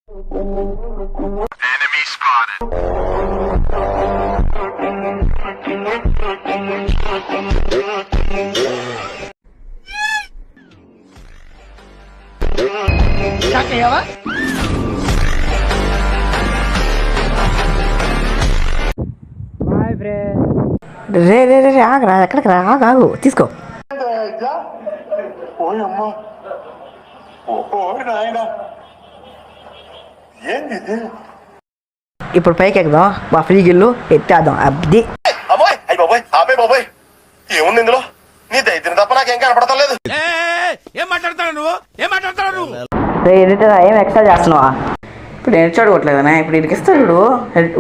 రే రే రే ఆగరా, ఎక్కడికి రా, ఆగు తీసుకో. ఇప్పుడు పైకి ఎక్కుదాం, మా ఫ్రీ గిల్లు ఎత్తేద్దాం. అబ్ది ఏముంది ఇందులో? నీ దైత్యం తప్ప నాకేం కనపడతలేదు. ఎడిటర్ ఏం ఎక్స్ట్రా చేస్తున్నావా? ఇప్పుడు హెడ్ షాట్ కొట్టలేదు కదా, ఇప్పుడు ఇడికి ఇస్తాడు. ఇప్పుడు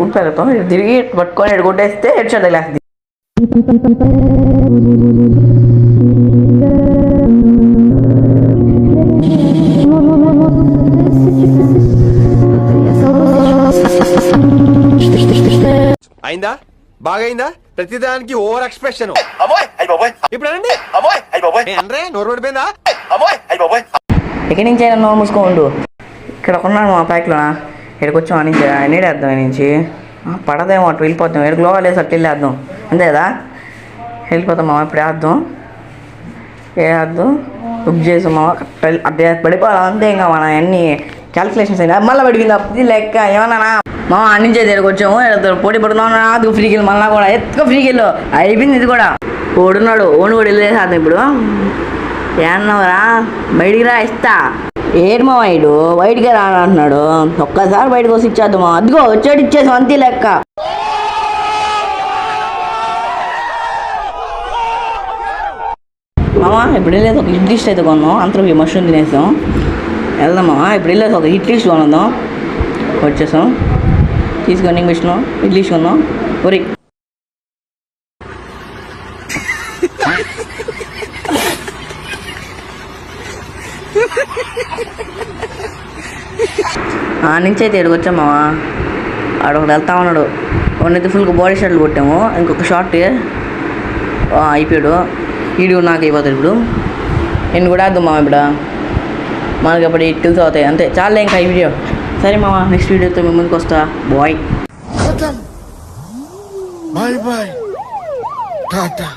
ఉడిపోతాం, తిరిగి పట్టుకొని ఎడు కొట్టేస్తే హెడ్ షాట్ తగిలేస్తుంది. అయిందా? బాగైందా? ప్రతిదానికి ఓవర్ ఎక్స్ప్రెషన్. ఇప్పుడు నోరు పడిపోయిందా? ఎక్కడి నుంచి అయినా నోరు మూసుకోండు. ఇక్కడ ఉన్నాను మా ప్యాక్లో. ఇక్కడికి వచ్చాం అని నీడేద్దాం నుంచి పడదేమో, అటు వెళ్ళిపోతాం. ఎక్కడికి లోగా లేదు అట్టు వెళ్ళేద్దాం, అంతే కదా? వెళ్ళిపోతాం మామ. ఇప్పుడు వేద్దాం, వేద్దాం. బుక్ చేసాం మామ. అట్టే పడిపోవాలి అంతే. ఇంకా మన అన్ని క్యాలిక్యులేషన్స్ అయినా మళ్ళీ పడిపోయింది. అప్పుడు లెక్క ఏమన్నా మామ అన్నించే దగ్గరకు వచ్చాము. పోటీ పడుతున్నాం. నాకు ఫ్రీకి వెళ్ళి మళ్ళీ కూడా ఎత్తుకో ఫ్రీకి వెళ్ళు. అయిపోయింది ఇది కూడా. ఓడున్నాడు, ఓను కూడా వెళ్ళేసాను. ఇప్పుడు ఏమన్నావురా? బయటికి రా, ఇస్తా. ఏడు మా వైడు బయటికి రా అంటున్నాడు. ఒక్కసారి బయటకు వచ్చి ఇచ్చేద్దాం. అదిగో వచ్చాడు, ఇచ్చేసాం అంతే లెక్క. మామా ఇప్పుడు వెళ్ళేది ఒక హిట్ లిస్ట్ అయితే కొన్నాం. అంతలోకి మష్రూమ్ తినేసాం. వెళ్దాం మామ. ఇప్పుడు వెళ్ళేది ఒక హిట్ లిస్ట్ కొనుందాం. వచ్చేసాం, తీసుకొని మిషన్ ఇడ్లీ కొన్నాం. ఒరి ఆ నుంచి అయితే ఇక్కడికి వచ్చాం మామ. ఆడొకటి వెళ్తా ఉన్నాడు. ఒకనైతే ఫుల్గా బాడీ షాట్లు కొట్టాము. ఇంకొక షార్ట్ అయిపోయాడు. వీడియో నాకు అయిపోతుంది. ఇప్పుడు నేను కూడా వేద్దాం మామ. ఇప్పుడు మనకి అప్పుడు కిల్స్ అవుతాయి అంతే. చాలా ఇంకా ఈ వీడియో. సరే మామ, నెక్స్ట్ వీడియోతో మేము ముందుకు వస్తా. Bye bye bye Tata.